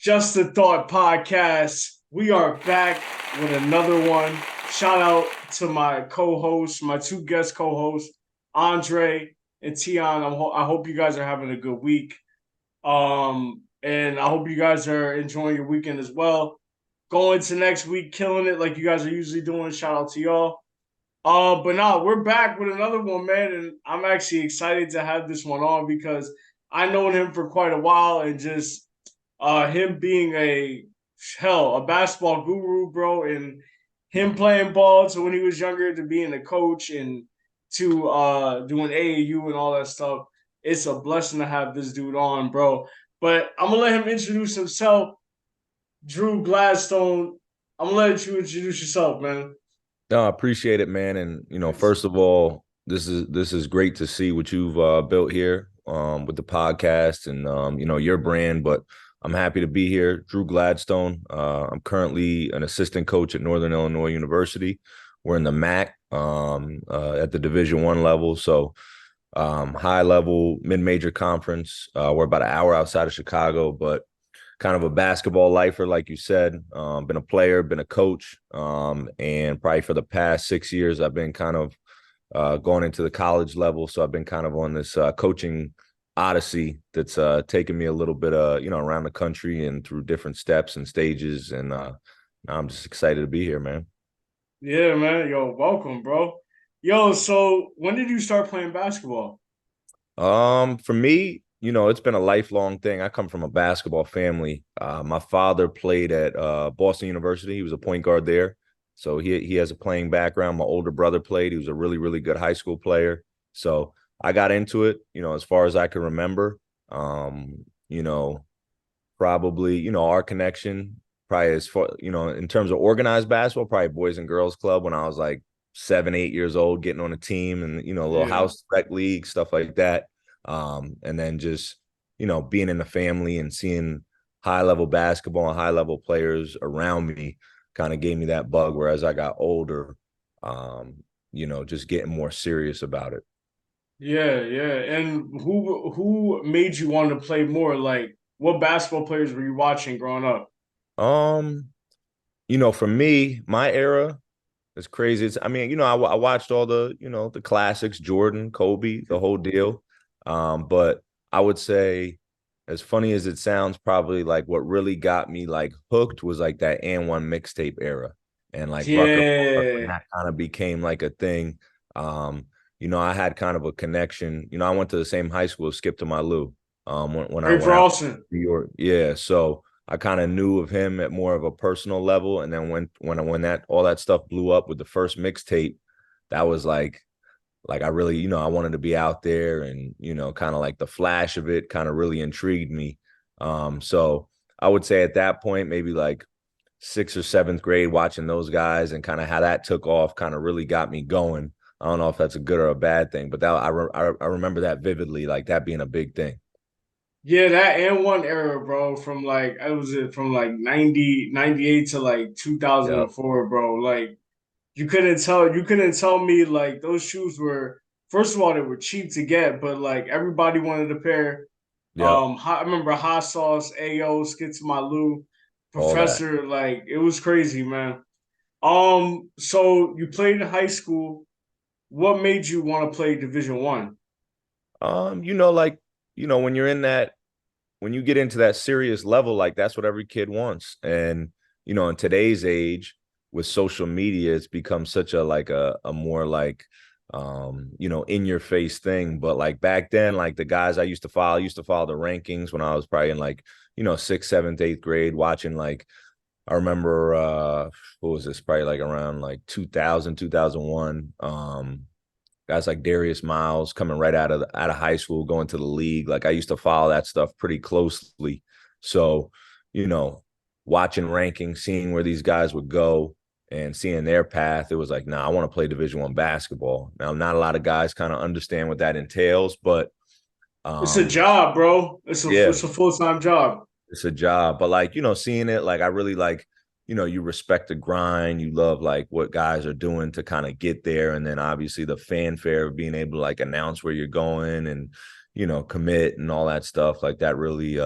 Just a Thought podcast. We are back with another one. Shout out to my co-hosts, my two guest co-hosts, Andre and Tion. I hope you guys are having a good week. And I hope you guys are enjoying your weekend as well. Going to next week, killing it like you guys are usually doing. Shout out to y'all. But now we're back with another one, man, and I'm actually excited to have this one on because I known him for quite a while, and just him being a basketball guru, bro, and him playing ball to when he was younger to being a coach and to doing AAU and all that stuff. It's a blessing to have this dude on, bro. But I'm gonna let him introduce himself. Drew Gladstone. I'm gonna let you introduce yourself, man. No, I appreciate it, man. And first of all, this is great to see what you've built here with the podcast and your brand. But I'm happy to be here, Drew Gladstone. I'm currently an assistant coach at Northern Illinois University. We're in the MAC at the Division I level, so high level mid-major conference. We're about an hour outside of Chicago, but kind of a basketball lifer, like you said. Been a player, been a coach, and probably for the past 6 years, I've been kind of going into the college level. So I've been kind of on this coaching odyssey that's taken me a little bit, around the country and through different steps and stages. And now I'm just excited to be here, man. Yeah, man. Yo, welcome, bro. Yo, so when did you start playing basketball? For me, it's been a lifelong thing. I come from a basketball family. My father played at Boston University. He was a point guard there. So he has a playing background. My older brother played. He was a really, really good high school player. So I got into it, as far as I can remember. You know, Probably, our connection, probably as far, in terms of organized basketball, probably Boys and Girls Club when I was like 7, 8 years old, getting on a team and, a little Yeah. house rec league, stuff like that. And then just, being in the family and seeing high level basketball and high level players around me kind of gave me that bug. Whereas I got older, just getting more serious about it. Yeah, yeah. And who made you want to play more? Like, what basketball players were you watching growing up? Um, for me, my era, it's crazy. I watched all the classics, Jordan, Kobe, the whole deal. But I would say, as funny as it sounds, probably like what really got me like hooked was like that and one mixtape era, and like Rucker Park when Yeah. that kind of became like a thing. I had kind of a connection. I went to the same high school as Skip to my Lou. When I Ray went out Carlson. to New York, yeah. So I kind of knew of him at more of a personal level. And then when that all that stuff blew up with the first mixtape, that was like I really, I wanted to be out there and, kind of like the flash of it kind of really intrigued me. So I would say at that point, maybe like sixth or seventh grade, watching those guys and kind of how that took off kind of really got me going. I don't know if that's a good or a bad thing, but I remember that vividly, like that being a big thing. Yeah, that and one era, bro, from like I was it from like 98 to like Yeah. 2004, bro. Like you couldn't tell me like those shoes were, first of all, they were cheap to get, but like everybody wanted a pair. Yeah. I remember Hot Sauce, AO, Skits My Lou, All that. Professor, like it was crazy, man. So you played in high school. What made you want to play Division One? Like, when you're in that, when you get into that serious level, like that's what every kid wants. And, in today's age with social media, it's become such a more like, in your face thing. But like back then, like the guys I used to follow the rankings when I was probably in like, sixth, seventh, eighth grade, watching like, I remember, what was this? Probably like around like 2000, 2001. Guys like Darius Miles coming right out of high school, going to the league. Like I used to follow that stuff pretty closely. So, you know, watching rankings, seeing where these guys would go and seeing their path, it was like, nah, I want to play Division I basketball. Now, not a lot of guys kind of understand what that entails, but It's a um, job, bro. It's a yeah, it's a full-time job. it's a job. But like, seeing it, like I really like, you respect the grind. You love like what guys are doing to kind of get there. And then obviously the fanfare of being able to like announce where you're going and, commit and all that stuff like that really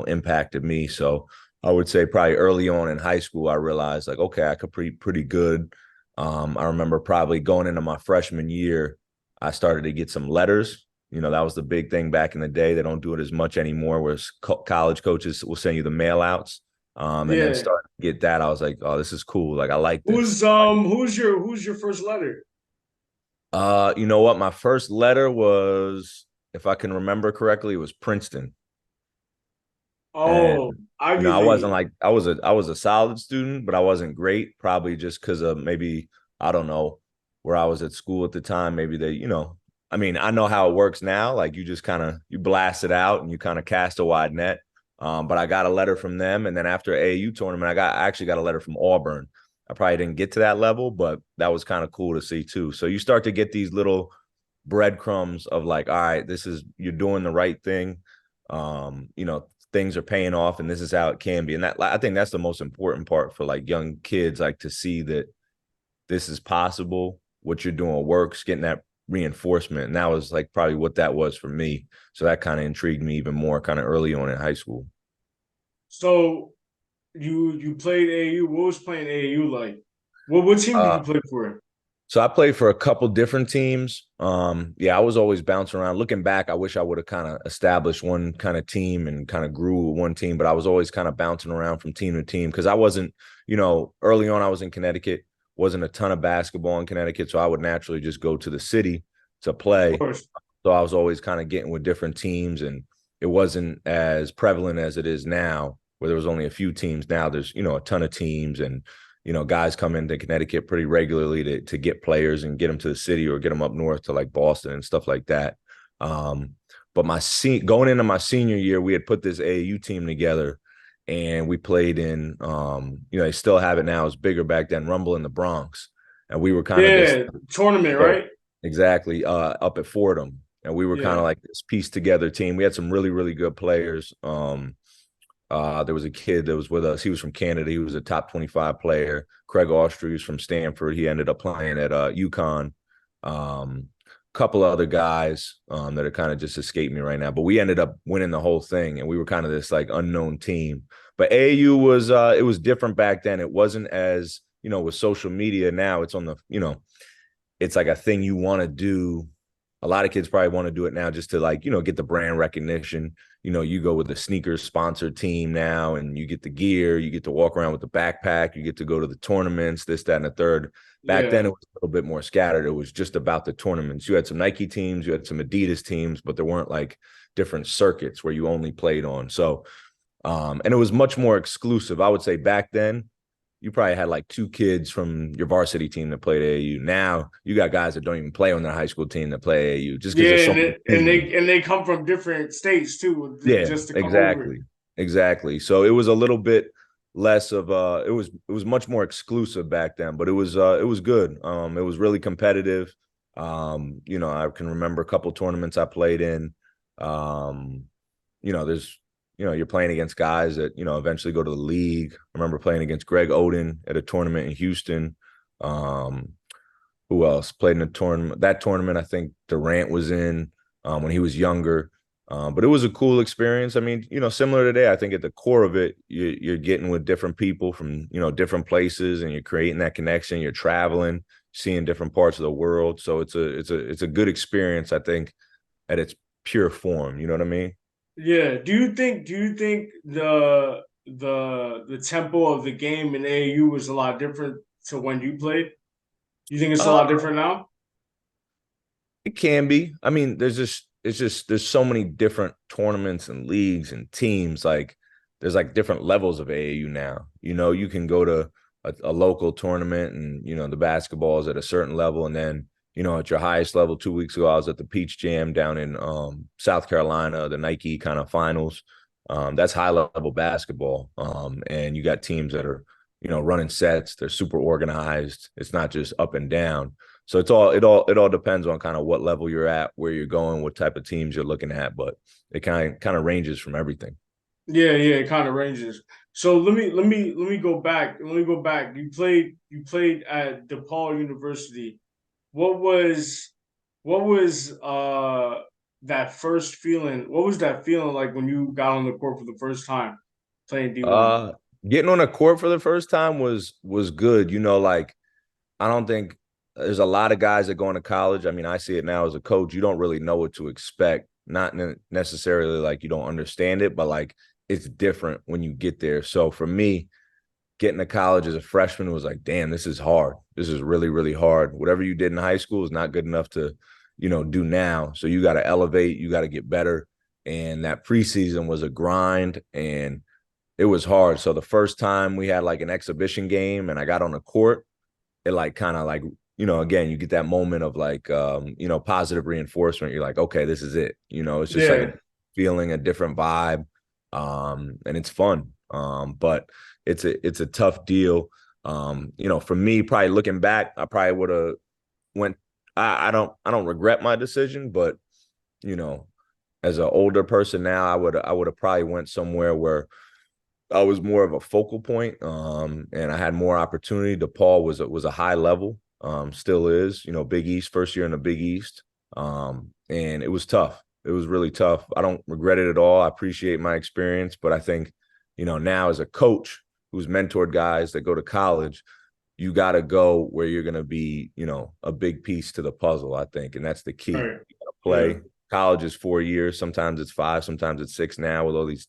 impacted me. So I would say probably early on in high school, I realized like, okay, I could pretty good. I remember probably going into my freshman year, I started to get some letters. You know, that was the big thing back in the day. They don't do it as much anymore, where college coaches will send you the mail outs. And then Yeah. starting to get that, I was like, oh, this is cool. Like, I like this. Who's your first letter? You know what? My first letter was, if I can remember correctly, it was Princeton. And Oh, I Ivy wasn't League. like I was a solid student, but I wasn't great, probably just because of maybe I don't know where I was at school at the time. Maybe they, I mean, I know how it works now. Like you just kind of you blast it out and you kind of cast a wide net. But I got a letter from them, and then after AAU tournament, I actually got a letter from Auburn. I probably didn't get to that level, but that was kind of cool to see too. So you start to get these little breadcrumbs of like, all right, this is you're doing the right thing. Things are paying off, and this is how it can be. And that I think that's the most important part for like young kids, like to see that this is possible. What you're doing works, getting that reinforcement. And that was like probably what that was for me. So that kind of intrigued me even more kind of early on in high school. So you played AAU. What was playing AAU like? What team did Uh, you play for? So I played for a couple different teams. Yeah, I was always bouncing around. Looking back, I wish I would have kind of established one kind of team and kind of grew with one team, but I was always kind of bouncing around from team to team because I wasn't, early on I was in Connecticut, wasn't a ton of basketball in Connecticut, so I would naturally just go to the city to Of play. course. So I was always kind of getting with different teams, and it wasn't as prevalent as it is now, where there was only a few teams. Now there's, a ton of teams, and guys come into Connecticut pretty regularly to get players and get them to the city or get them up north to like Boston and stuff like that. But going into my senior year, we had put this AAU team together, and we played in, they still have it now. It's bigger back then, Rumble in the Bronx, and we were kind of this, Yeah, tournament, yeah, right? exactly, up at Fordham, and we were kind of Yeah. like this pieced together team. We had some really really good players. There was a kid that was with us. He was from Canada. He was a top 25 player. Craig Austrews from Stanford. He ended up playing at UConn. Couple of other guys that are kind of just escaped me right now. But we ended up winning the whole thing, and we were kind of this like unknown team. But AAU was it was different back then. It wasn't as with social media now. It's on the it's like a thing you want to do. A lot of kids probably want to do it now just to like, get the brand recognition. You go with the sneakers sponsored team now and you get the gear, you get to walk around with the backpack, you get to go to the tournaments, this, that, and the third. Back then, Yeah. it was a little bit more scattered. It was just about the tournaments. You had some Nike teams, you had some Adidas teams, but there weren't like different circuits where you only played on. So, and it was much more exclusive. I would say back then, you probably had like two kids from your varsity team that played AAU. Now you got guys that don't even play on their high school team that play AAU just because Yeah, there's so and many it, and teams. they come from different states too, Yeah, just to come over. exactly. Exactly. So it was a little bit less of it was much more exclusive back then, but it was good. It was really competitive. I can remember a couple tournaments I played in. Um, there's you're playing against guys that, eventually go to the league. I remember playing against Greg Oden at a tournament in Houston. Um, who else played in a tournament? That tournament, I think Durant was in when he was younger. But it was a cool experience. I mean, similar today, I think at the core of it, you're getting with different people from, different places, and you're creating that connection. You're traveling, seeing different parts of the world. So it's a good experience, I think, at its pure form. You know what I mean? Yeah. Do you think the tempo of the game in AAU was a lot different to when you played? You think it's a Uh, lot different now? it can be. I mean, there's so many different tournaments and leagues and teams. Like there's like different levels of AAU now. You can go to a local tournament and the basketball is at a certain level, and then at your highest level. 2 weeks ago, I was at the Peach Jam down in South Carolina, the Nike kind of finals. That's high level basketball, and you got teams that are running sets. They're super organized. It's not just up and down. So it all depends on kind of what level you're at, where you're going, what type of teams you're looking at, but it kind of ranges from everything. Yeah, yeah, it kind of ranges. So let me go back. Let me go back. You played at DePaul University. What was what was that first feeling? What was that feeling like when you got on the court for the first time? playing D1? Uh, Getting on a court for the first time was good. Like I don't think there's a lot of guys that go into college. I mean, I see it now as a coach. You don't really know what to expect. Not necessarily like you don't understand it, but like it's different when you get there. So for me, getting to college as a freshman was like, damn, this is hard. This is really, really hard. Whatever you did in high school is not good enough to, do now. So you got to elevate, you got to get better. And that preseason was a grind and it was hard. So the first time we had like an exhibition game and I got on the court, it like kind of like, again, you get that moment of like, positive reinforcement. You're like, okay, this is it. It's just like a Yeah, feeling, a different vibe. And it's fun. But it's a tough deal. For me, probably looking back, I probably would have went. I don't regret my decision, but you know, as an older person now, I would have probably went somewhere where I was more of a focal point, and I had more opportunity. DePaul was a high level, still is. Big East, first year in the Big East, and it was tough. It was really tough. I don't regret it at all. I appreciate my experience, but I think, now as a coach who's mentored guys that go to college, you got to go where you're going to be, a big piece to the puzzle, I think, and that's the key. right. You got to Yeah, play. College is 4 years. Sometimes it's 5. Sometimes it's 6 now with all these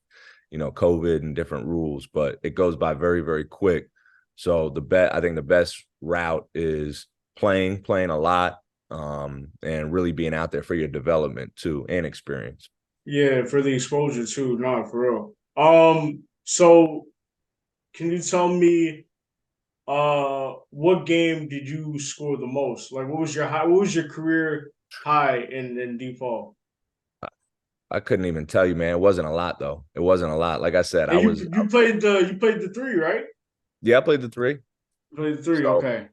COVID and different rules, but it goes by very, very quick. So I think the best route is playing a lot, and really being out there for your development too and experience. yeah, for the exposure too. No, for real. So can you tell me what game did you score the most? Like what was your career high in default? I couldn't even tell you, man. It wasn't a lot though. It wasn't a lot. Like I said, And you played the three, right? yeah, I played the 3. You played the three, So, okay.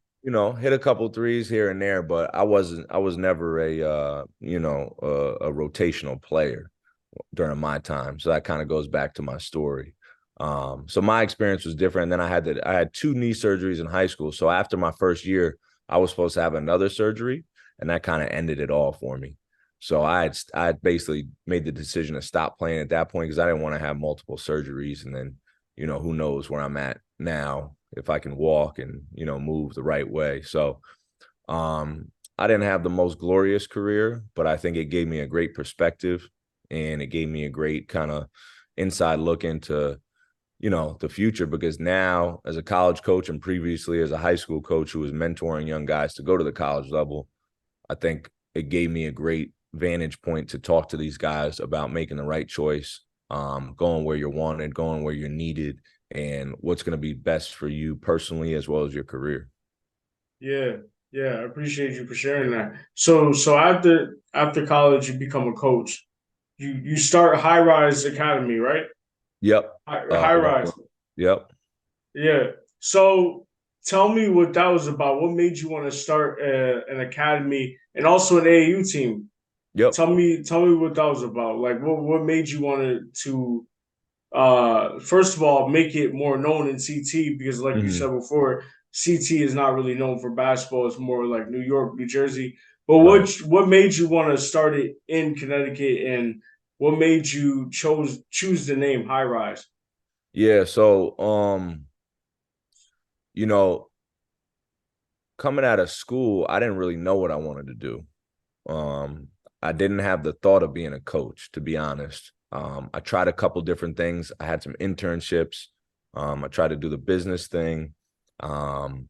hit a couple threes here and there, but I was never a rotational player during my time. So that kind of goes back to my story. So my experience was different. And then I had 2 knee surgeries in high school. So after my first year, I was supposed to have another surgery, and that kind of ended it all for me. So I had basically made the decision to stop playing at that point because I didn't want to have multiple surgeries. And then, who knows where I'm at now if I can walk and, move the right way. So I didn't have the most glorious career, but I think it gave me a great perspective and it gave me a great kind of inside look into, the future, because now as a college coach and previously as a high school coach who was mentoring young guys to go to the college level, I think it gave me a great vantage point to talk to these guys about making the right choice, going where you're wanted, going where you're needed, and what's going to be best for you personally as well as your career. Yeah, yeah, I appreciate you for sharing that. So after college you become a coach. You start High Rise Academy, right? Yep. High Rise. Yep. Yeah. So tell me what that was about. What made you want to start an academy and also an AAU team? Yep. Tell me what that was about. Like what made you want to first of all make it more known in CT, because like you Mm-hmm. said before, CT is not really known for basketball. It's more like New York, New Jersey. But Right. what made you want to start it in Connecticut, and what made you choose the name High Rise? Yeah. So, you know, coming out of school, I didn't really know what I wanted to do. Um, I didn't have the thought of being a coach, to be honest. I tried a couple different things. I had some internships. I tried to do the business thing. Um,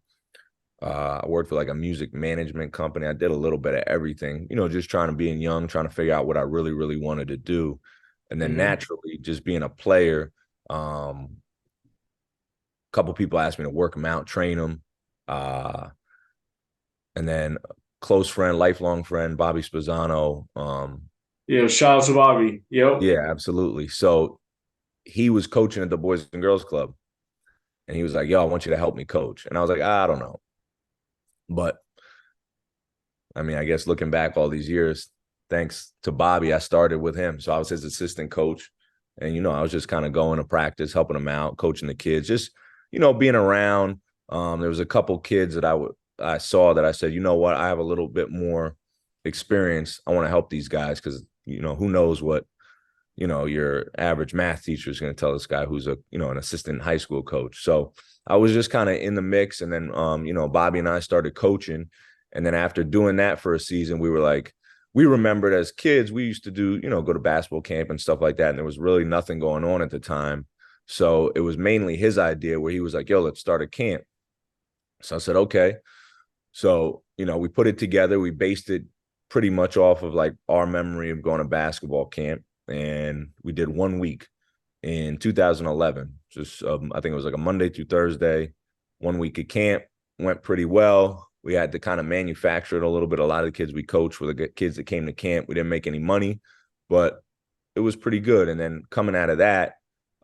I worked for like a music management company. I did a little bit of everything, just trying to being young, trying to figure out what I really, really wanted to do. And then Mm-hmm. naturally, just being a player, a couple people asked me to work them out, train them. And then close friend, lifelong friend, Bobby Spazzano. Yeah, shout out to Bobby. Yep. Yeah, absolutely. So he was coaching at the Boys and Girls Club, and he was like, "Yo, I want you to help me coach." And I was like, "I don't know," but I mean, I guess looking back all these years, thanks to Bobby, I started with him. So I was his assistant coach, and I was just kind of going to practice, helping him out, coaching the kids, just being around. There was a couple kids that I saw that I said, you know what, I have a little bit more experience. I want to help these guys because who knows what your average math teacher is going to tell this guy who's an assistant high school coach. So I was just kind of in the mix. And then, Bobby and I started coaching. And then after doing that for a season, we were like, we remembered as kids, we used to do, go to basketball camp and stuff like that. And there was really nothing going on at the time. So it was mainly his idea where he was like, yo, let's start a camp. So I said, okay. So, we put it together. We based it pretty much off of like our memory of going to basketball camp. And we did 1 week in 2011. Just, I think it was like a Monday through Thursday, 1 week of camp. Went pretty well. We had to kind of manufacture it a little bit. A lot of the kids we coached were the kids that came to camp. We didn't make any money, but it was pretty good. And then coming out of that,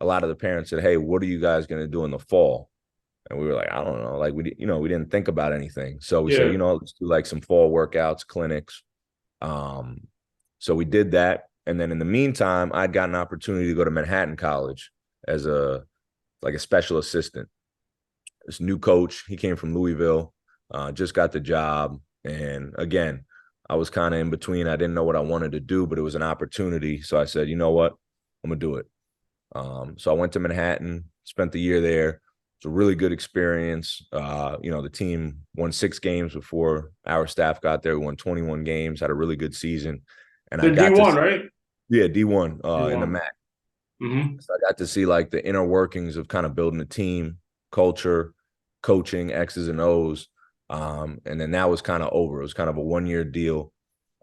a lot of the parents said, hey, what are you guys going to do in the fall? And we were like, I don't know. Like, we didn't think about anything. So we said, let's do like some fall workouts, clinics. So we did that. And then in the meantime, I'd got an opportunity to go to Manhattan College as a special assistant. This new coach, he came from Louisville, just got the job. And again, I was kind of in between. I didn't know what I wanted to do, but it was an opportunity. So I said, you know what? I'm going to do it. So I went to Manhattan, spent the year there. It's a really good experience. The team won 6 games before our staff got there. We won 21 games, had a really good season. And the I got D1, right? Yeah, D1, D1. in the MAC. Mm-hmm. So I got to see like the inner workings of kind of building a team, culture, coaching, X's and O's. And then that was kind of over. It was kind of a 1-year deal.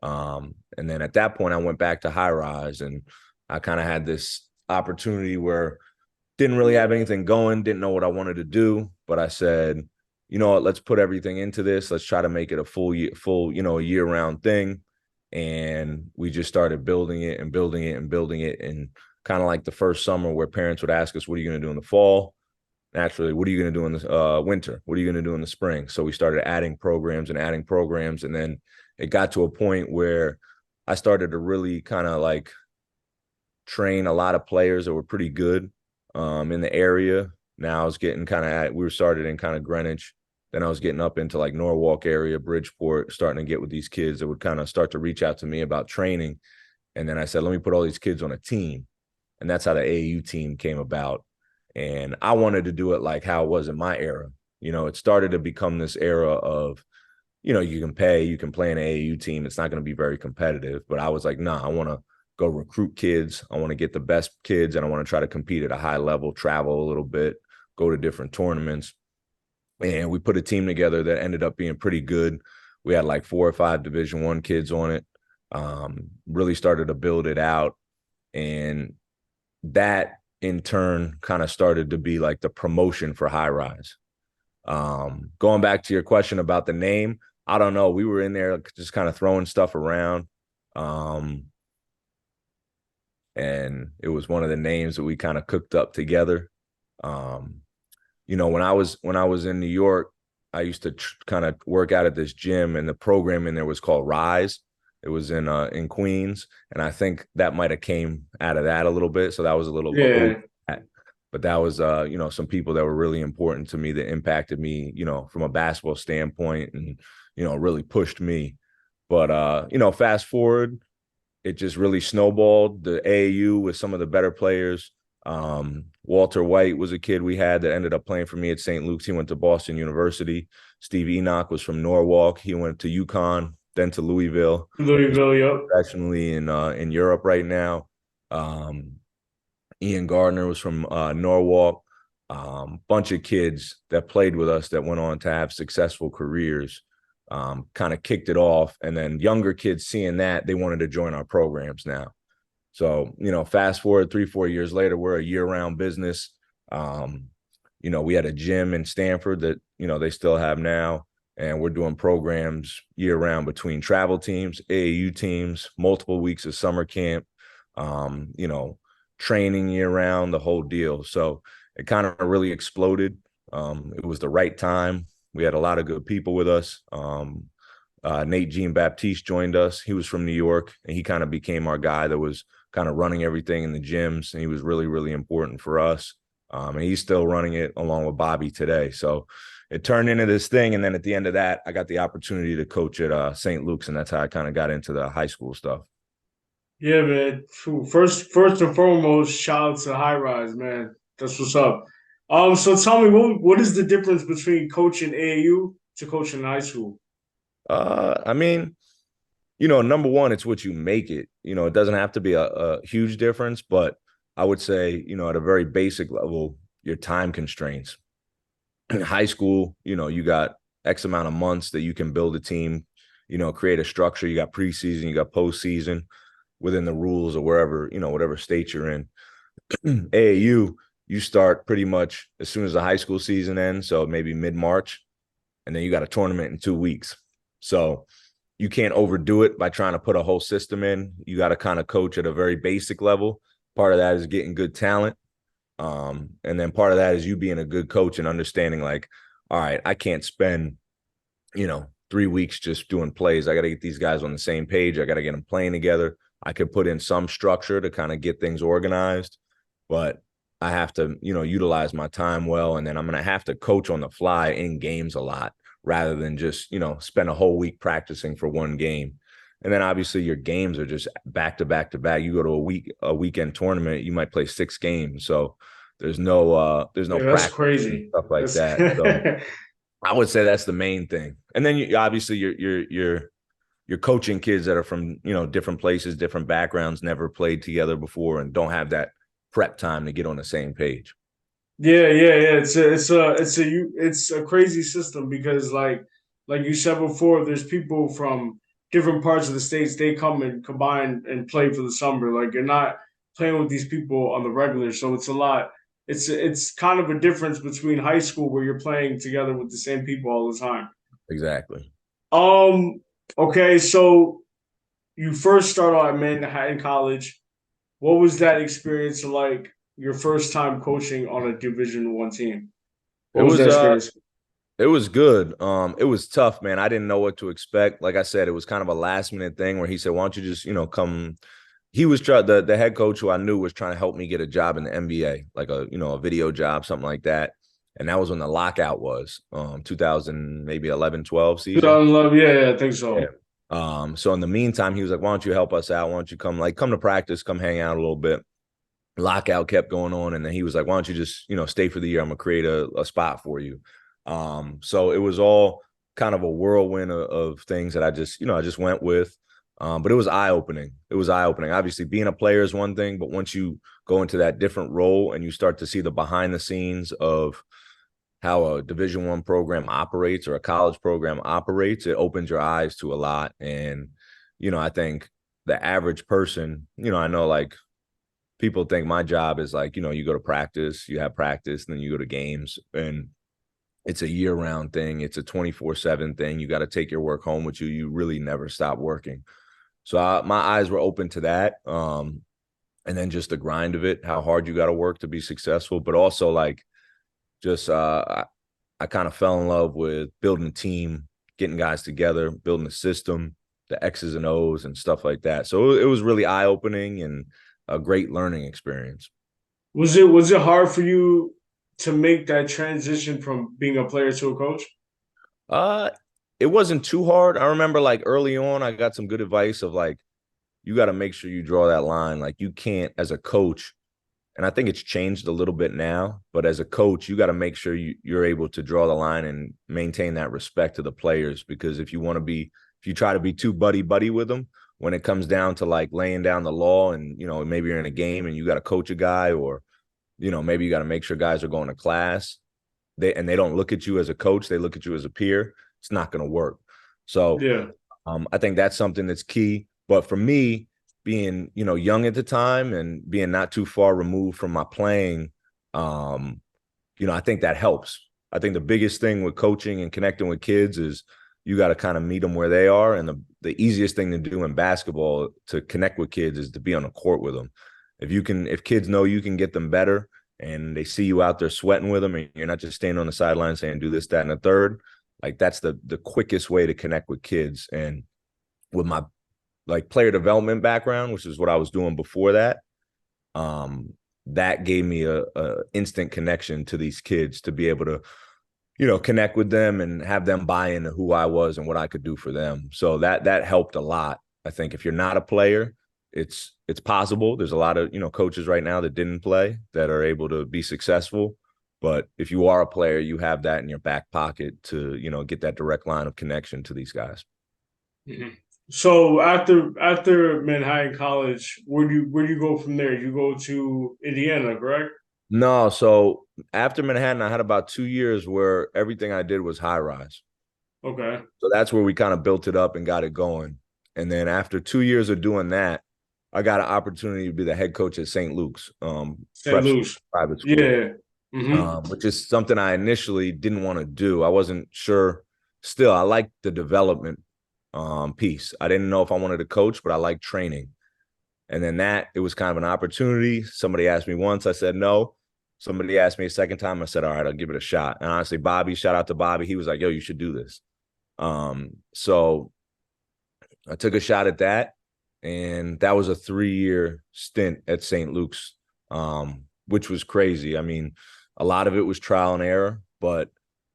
And then at that point, I went back to high rise, and I kind of had this opportunity where didn't really have anything going, didn't know what I wanted to do. But I said, you know what, let's put everything into this. Let's try to make it a year-round thing. And we just started building it and building it and building it. And kind of like the first summer where parents would ask us, what are you going to do in the fall? Naturally, what are you going to do in the winter? What are you going to do in the spring? So we started adding programs. And then it got to a point where I started to really kind of like train a lot of players that were pretty good in the area. Now I was getting we were started in kind of Greenwich. Then I was getting up into like Norwalk area, Bridgeport, starting to get with these kids that would kind of start to reach out to me about training. And then I said, let me put all these kids on a team. And that's how the AAU team came about. And I wanted to do it like how it was in my era. It started to become this era of, you can play an AAU team. It's not going to be very competitive. But I was like, nah, I want to go recruit kids. I want to get the best kids, and I want to try to compete at a high level, travel a little bit, go to different tournaments. And we put a team together that ended up being pretty good. We had like 4 or 5 Division I kids on it. Really started to build it out. And that in turn kind of started to be like the promotion for high rise. Going back to your question about the name, I don't know. We were in there just kind of throwing stuff around. And it was one of the names that we kind of cooked up together. When I was in New York, I used to kind of work out at this gym, and the program in there was called Rise. It was in Queens, and I think that might have came out of that a little bit. So that was a little but that was some people that were really important to me that impacted me, from a basketball standpoint, and really pushed me. But fast forward, it just really snowballed. The AAU with some of the better players. Walter White was a kid we had that ended up playing for me at St.Luke's. He went to Boston University. Steve Enoch was from Norwalk. He went to UConn, then to Louisville. Yep. Professionally in Europe right now. Ian Gardner was from Norwalk. Bunch of kids that played with us that went on to have successful careers. Kind of kicked it off. And then younger kids seeing that, they wanted to join our programs now. So, fast forward 3-4 years later, we're a year-round business. We had a gym in Stanford that, they still have now. And we're doing programs year-round between travel teams, AAU teams, multiple weeks of summer camp, training year-round, the whole deal. So it kind of really exploded. It was the right time. We had a lot of good people with us. Nate Jean-Baptiste joined us. He was from New York, and he kind of became our guy that was kind of running everything in the gyms, and he was really, really important for us. And he's still running it along with Bobby today. So it turned into this thing. And then at the end of that, I got the opportunity to coach at St. Luke's, and that's how I kind of got into the high school stuff. Yeah, man. First and foremost, shout out to High Rise, man. That's what's up. So tell me, what is the difference between coaching AAU to coaching high school? I mean, number one, it's what you make it. It doesn't have to be a huge difference, but I would say, at a very basic level, your time constraints. In high school, you got X amount of months that you can build a team, create a structure. You got preseason, you got postseason within the rules or wherever, whatever state you're in. AAU, you start pretty much as soon as the high school season ends, so maybe mid-March, and then you got a tournament in 2 weeks. So you can't overdo it by trying to put a whole system in. You got to kind of coach at a very basic level. Part of that is getting good talent. And then part of that is you being a good coach and understanding, like, all right, I can't spend, 3 weeks just doing plays. I got to get these guys on the same page. I got to get them playing together. I could put in some structure to kind of get things organized, but I have to, utilize my time well. And then I'm going to have to coach on the fly in games a lot rather than just, spend a whole week practicing for one game. And then obviously your games are just back to back to back. You go to a weekend tournament, you might play 6 games. So there's no Yeah, that's practice and crazy. stuff like That's that. So I would say that's the main thing. And then you obviously you're coaching kids that are from, different places, different backgrounds, never played together before and don't have that prep time to get on the same page. yeah. It's a crazy system because like you said before, there's people from different parts of the states. They come and combine and play for the summer. Like you're not playing with these people on the regular, so it's a lot. It's kind of a difference between high school where you're playing together with the same people all the time. Exactly. Um. Okay, so you first start out at Manhattan College. What was that experience like? Your first time coaching on a Division I team. It What was that was experience? it was good. It was tough, man. I didn't know what to expect. Like I said, it was kind of a last minute thing where he said, "Why don't you just, come?" He was trying the head coach who I knew was trying to help me get a job in the NBA, like a video job, something like that. And that was when the lockout was, 2000 maybe 11, 12 season. 2011. Yeah, I think Yeah. so. So in the meantime, he was like, "Why don't you help us out? Why don't you come to practice, come hang out a little bit?" Lockout kept going on, and then he was like, "Why don't you just stay for the year? I'm gonna create a spot for you." So it was all kind of a whirlwind of things that I just went with. But it was eye opening. It was eye opening. Obviously, being a player is one thing, but once you go into that different role and you start to see the behind the scenes of how a Division I program operates or a college program operates, it opens your eyes to a lot. And I think the average person, I know like people think my job is like, you go to practice, you have practice, and then you go to games. And it's a year-round thing. It's a 24/7 thing. You got to take your work home with you. You really never stop working. So my eyes were open to that. And then just the grind of it, how hard you got to work to be successful, but also like just I kind of fell in love with building a team, getting guys together, building a system, the X's and O's and stuff like that. So it was really eye-opening and a great learning experience. Was it hard for you to make that transition from being a player to a coach? Uh, it wasn't too hard. I remember like early on, I got some good advice of like, you got to make sure you draw that line. Like you can't, as a coach, and I think it's changed a little bit now, but as a coach, you got to make sure you're able to draw the line and maintain that respect to the players. Because if you try to be too buddy buddy with them, when it comes down to like laying down the law and, maybe you're in a game and you got to coach a guy or, maybe you got to make sure guys are going to class, they don't look at you as a coach, they look at you as a peer, it's not going to work. So Yeah. I think that's something that's key. But for me, being young at the time and being not too far removed from my playing, I think that helps. I think the biggest thing with coaching and connecting with kids is you got to kind of meet them where they are. And the easiest thing to do in basketball to connect with kids is to be on the court with them. If kids know you can get them better and they see you out there sweating with them and you're not just standing on the sideline saying do this, that, and the third, like that's the quickest way to connect with kids. And with my like player development background, which is what I was doing before that, that gave me a instant connection to these kids to be able to, connect with them and have them buy into who I was and what I could do for them. So that helped a lot. I think if you're not a player, it's possible. There's a lot of, coaches right now that didn't play that are able to be successful. But if you are a player, you have that in your back pocket to, get that direct line of connection to these guys. Mhm. So after Manhattan College, where do you go from there? You go to Indiana, correct? No, so after Manhattan, I had about 2 years where everything I did was high rise. Okay. So that's where we kind of built it up and got it going. And then after 2 years of doing that, I got an opportunity to be the head coach at St. Luke's St. school, Louis. private school, Yeah. Mm-hmm. which is something I initially didn't want to do. I wasn't sure. Still, I liked the development piece. I didn't know if I wanted to coach, but I liked training. And then it was kind of an opportunity. Somebody asked me once, I said no. Somebody asked me a second time, I said, all right, I'll give it a shot. And honestly, Bobby, shout out to Bobby. He was like, yo, you should do this. So I took a shot at that. And that was a 3-year stint at St. Luke's, which was crazy. I mean, a lot of it was trial and error, but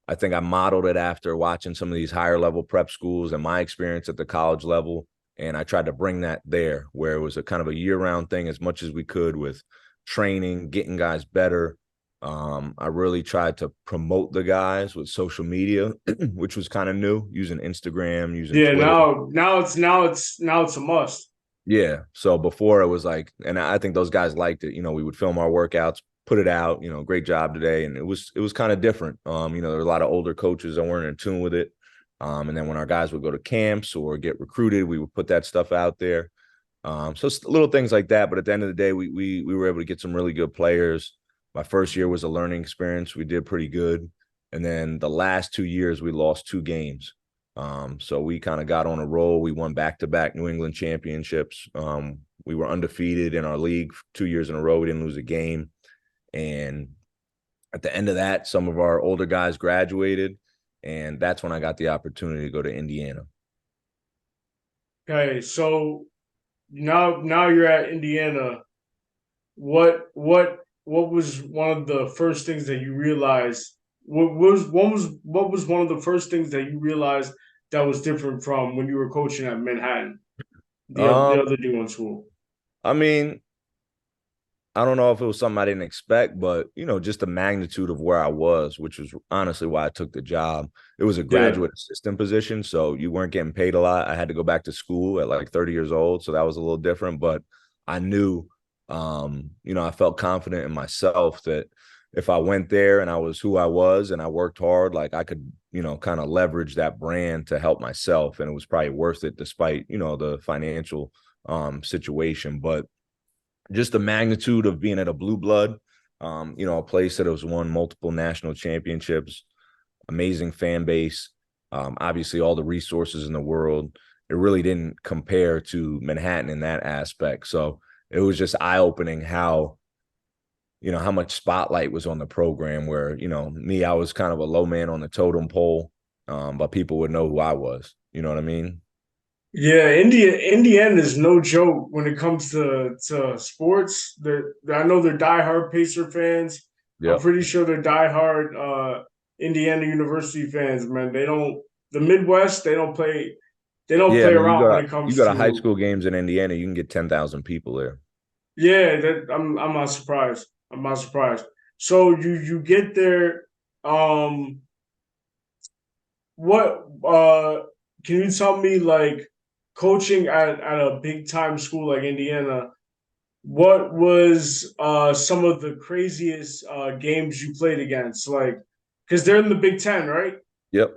I think I modeled it after watching some of these higher level prep schools and my experience at the college level. And I tried to bring that there where it was a kind of a year-round thing as much as we could with training, getting guys better. I really tried to promote the guys with social media, which was kind of new, using Instagram, using Yeah. Twitter. Now it's a must. Yeah. So before it was like, and I think those guys liked it. We would film our workouts, put it out, great job today. And it was kind of different. There were a lot of older coaches that weren't in tune with it. And then when our guys would go to camps or get recruited, we would put that stuff out there. So little things like that. But at the end of the day, we were able to get some really good players. My first year was a learning experience. We did pretty good. And then the last 2 years, we lost 2 games. So we kind of got on a roll. We won back-to-back New England championships. We were undefeated in our league 2 years in a row. We didn't lose a game. And at the end of that, some of our older guys graduated. And that's when I got the opportunity to go to Indiana. Okay. So now you're at Indiana. What was one of the first things that you realized? What was one of the first things that you realized that was different from when you were coaching at Manhattan, the Um, other D1 school? I mean, I don't know if it was something I didn't expect, but just the magnitude of where I was, which was honestly why I took the job. It was a Yeah. graduate assistant position, so you weren't getting paid a lot. I had to go back to school at like 30 years old, so that was a little different. But I knew, I felt confident in myself that if I went there and I was who I was and I worked hard, like I could, kind of leverage that brand to help myself, and it was probably worth it despite the financial situation. But just the magnitude of being at a blue blood, a place that has won multiple national championships, amazing fan base, obviously all the resources in the world. It really didn't compare to Manhattan in that aspect. So it was just eye-opening how much spotlight was on the program where, me, I was kind of a low man on the totem pole, but people would know who I was. You know what I mean? Yeah, Indiana is no joke when it comes to sports. I know they're diehard Pacer fans. I'm Yep. pretty sure they're diehard Indiana University fans, man. The Midwest, they don't Yeah, I play mean, around when it you comes go to high to. school games in Indiana, you can get 10,000 people there. Yeah, I'm not surprised. I'm not surprised. So you get there. Um, what can you tell me, like, coaching at a big time school like Indiana? What was some of the craziest games you played against? Like, because they're in the Big Ten, right? Yep.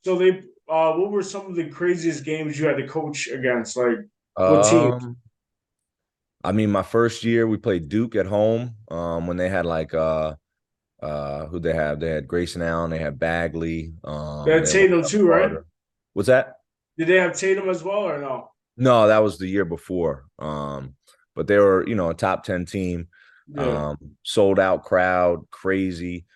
So what were some of the craziest games you had to coach against? Like, what teams? Um, I mean, my first year we played Duke at home. When they had like who they have? They had Grayson Allen, they had Bagley, They had they had one Tatum too, right? Carter. What's that? Did they have Tatum as well or no? No, that was the year before. But they were, a top 10 team, Yeah. sold out crowd, crazy.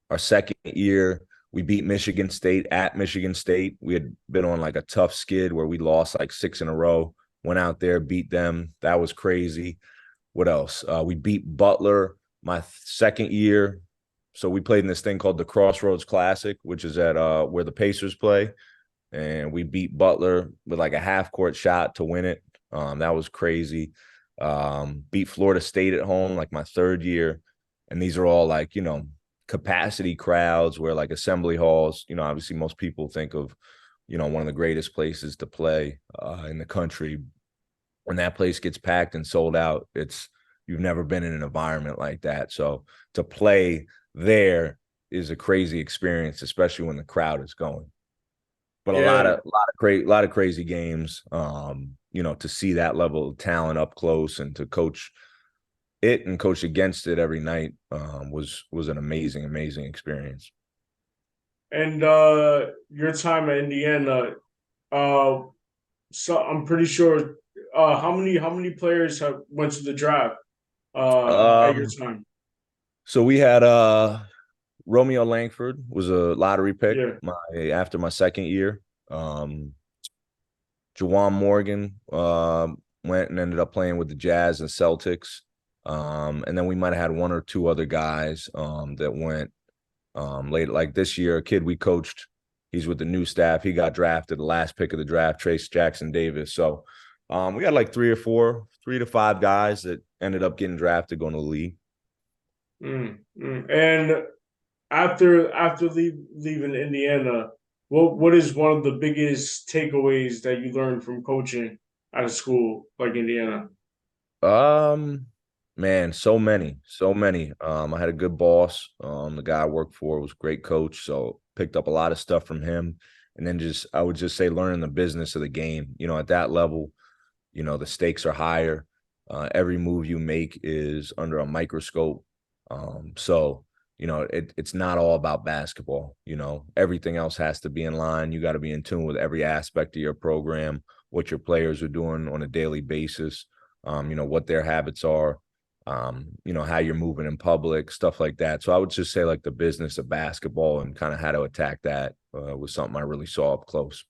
Our second year, we beat Michigan State at Michigan State. We had been on like a tough skid where we lost like 6 in a row. Went out there, beat them. That was crazy. What else? We beat Butler my second year. So we played in this thing called the Crossroads Classic, which is at where the Pacers play. And we beat Butler with like a half court shot to win it. That was crazy. Beat Florida State at home like my third year. And these are all like, capacity crowds where like assembly halls, obviously most people think of, one of the greatest places to play in the country. When that place gets packed and sold out, you've never been in an environment like that. So to play there is a crazy experience, especially when the crowd is going. But Yeah. a lot of crazy games. To see that level of talent up close and to coach it and coach against it every night was an amazing experience. And your time at Indiana, uh, so I'm pretty sure. How many players have went to the draft at your Um, time? so we had Romeo Langford was a lottery pick Yeah. after my second year. Um, Jawan Morgan went and ended up playing with the Jazz and Celtics. And then we might have had one or two other guys that went late. Like this year, a kid we coached, he's with the new staff. He got drafted, the last pick of the draft, Trace Jackson Davis. So we had like 3 to 5 guys that ended up getting drafted going to the league. And after leaving Indiana, what is one of the biggest takeaways that you learned from coaching at a school like Indiana? Um, Man, so many, so many. I had a good boss. The guy I worked for was a great coach, so picked up a lot of stuff from him. And then I would just say learning the business of the game. At that level, the stakes are higher. Every move you make is under a microscope. So it's not all about basketball. Everything else has to be in line. You got to be in tune with every aspect of your program, what your players are doing on a daily basis. What their habits are, how you're moving in public, stuff like that. So I would just say like the business of basketball and kind of how to attack that was something I really saw up close.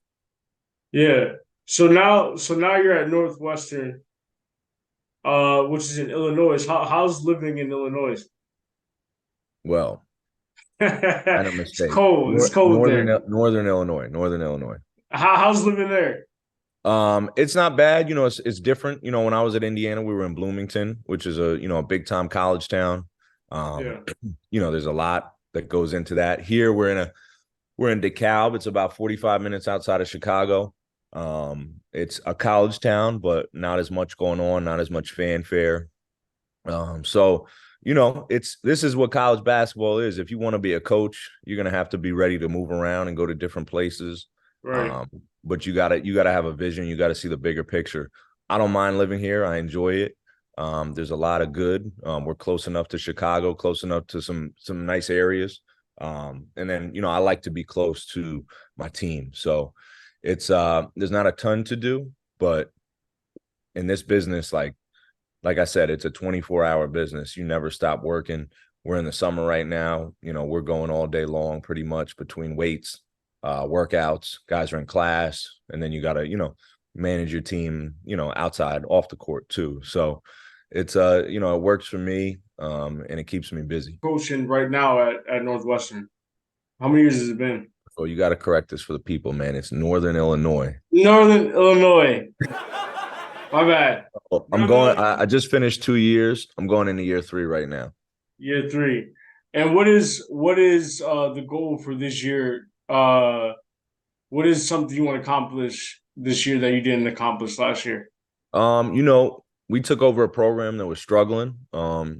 Yeah. So now you're at Northwestern, which is in Illinois. How's living in Illinois? Well, kind of It's mistake. cold. It's cold there. Northern Illinois, Northern Illinois. How's living there? It's not bad. It's different. When I was at Indiana, we were in Bloomington, which is a big time college town. Um, Yeah. there's a lot that goes into that. Here we're in DeKalb. It's about 45 minutes outside of Chicago. It's a college town, but not as much going on, not as much fanfare. So this is what college basketball is. If you want to be a coach, you're gonna have to be ready to move around and go to different places. Right. But you gotta have a vision. You gotta see the bigger picture. I don't mind living here. I enjoy it. There's a lot of good. We're close enough to Chicago, close enough to some nice areas. And then I like to be close to my team. So it's there's not a ton to do, but in this business, like I said, it's a 24-hour business. You never stop working. We're in the summer right now. We're going all day long pretty much between weights, workouts, guys are in class, and then you got to, manage your team, outside off the court too. So it's it works for me and it keeps me busy. Coaching right now at Northwestern. How many years has it been? So you got to correct this for the people, man. It's Northern Illinois. Northern Illinois. My bad. I'm Northern going. Illinois. I just finished 2 years. I'm going into year 3 right now. Year three. And what is the goal for this year? What is something you want to accomplish this year that you didn't accomplish last year? We took over a program that was struggling.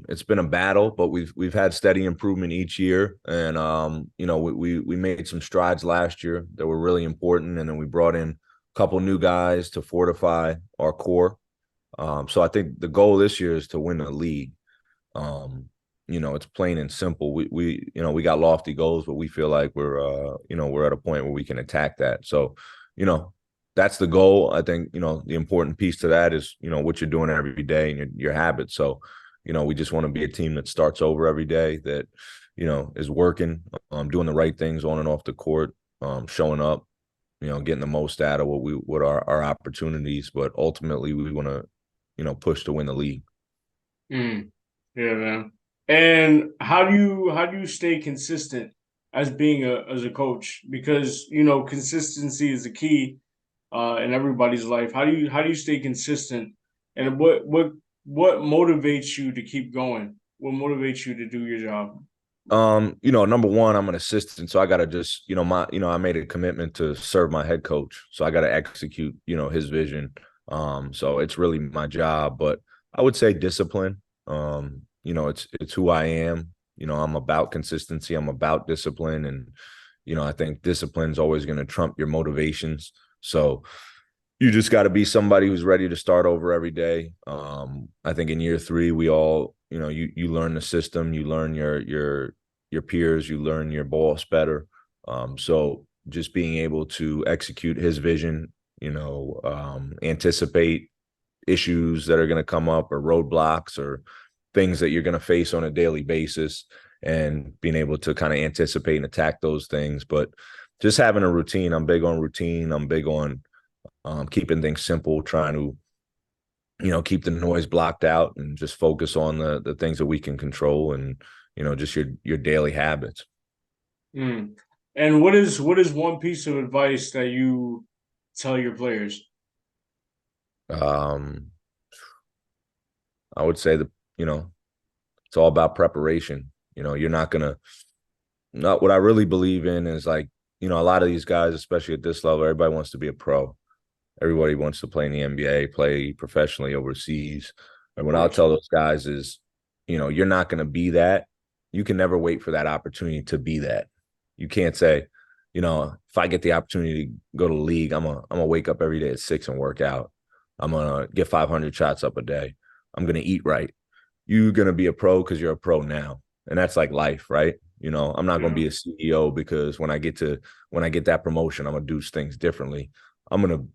It's been a battle, but we've had steady improvement each year, and we made some strides last year that were really important, and then we brought in a couple new guys to fortify our core. So I think the goal this year is to win the league. It's plain and simple. We got lofty goals, but we feel like we're at a point where we can attack that. So, you know, that's the goal. I think, the important piece to that is, what you're doing every day and your habits. So, we just want to be a team that starts over every day, that, is working, doing the right things on and off the court, showing up, getting the most out of what our opportunities, but ultimately we want to, push to win the league. Mm, yeah, man. And how do you stay consistent as being as a coach? Because consistency is the key. in everybody's life. How do you stay consistent, and what motivates you to keep going? What motivates you to do your job? Number one, I'm an assistant, so I gotta just, I made a commitment to serve my head coach. So I gotta execute, his vision. So it's really my job, but I would say discipline. It's who I am. I'm about consistency, I'm about discipline, and I think discipline is always gonna trump your motivations. So you just got to be somebody who's ready to start over every day. I think in year three, we all, you learn the system, you learn your peers, you learn your boss better. So just being able to execute his vision, anticipate issues that are going to come up or roadblocks or things that you're going to face on a daily basis, and being able to kind of anticipate and attack those things. But just having a routine, I'm big on routine. I'm big on keeping things simple, trying to, keep the noise blocked out and just focus on the things that we can control, and, just your daily habits. Mm. And what is one piece of advice that you tell your players? Um, I would say that, it's all about preparation. You're not gonna, not what I really believe in is like, a lot of these guys, especially at this level, everybody wants to be a pro. Everybody wants to play in the NBA, play professionally overseas. And Of what I'll course. tell those guys is, you're not going to be that. You can never wait for that opportunity to be that. You can't say, if I get the opportunity to go to the league, I'm gonna wake up every day at 6 and work out. I'm gonna get 500 shots up a day. I'm gonna eat right. You're gonna be a pro because you're a pro now, and that's like life, right? I'm not gonna Yeah. be a CEO because when I get that promotion, I'm gonna do things differently. I'm gonna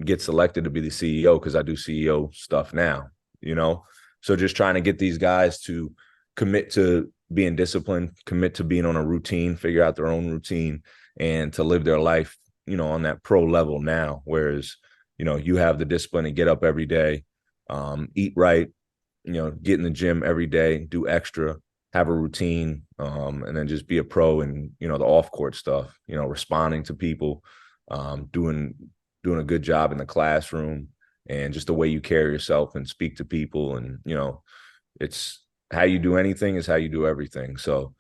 get selected to be the CEO because I do CEO stuff now, you know? So just trying to get these guys to commit to being disciplined, commit to being on a routine, figure out their own routine, and to live their life, on that pro level now. Whereas, you have the discipline to get up every day, eat right, get in the gym every day, do extra, have a routine, and then just be a pro in, the off court stuff, responding to people, doing a good job in the classroom, and just the way you carry yourself and speak to people. And, it's how you do anything is how you do everything. So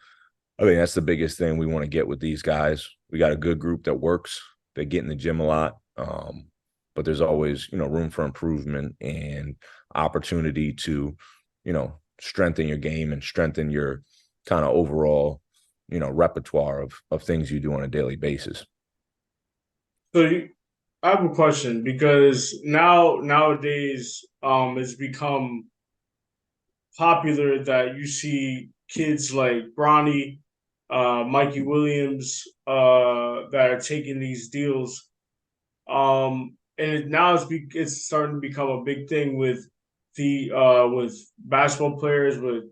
I think that's the biggest thing we want to get with these guys. We got a good group that works. They get in the gym a lot. But there's always, room for improvement and opportunity to, strengthen your game and strengthen your kind of overall, repertoire of things you do on a daily basis. I have a question because nowadays it's become popular that you see kids like Bronny, Mikey Williams, that are taking these deals. And now it's starting to become a big thing with basketball players, with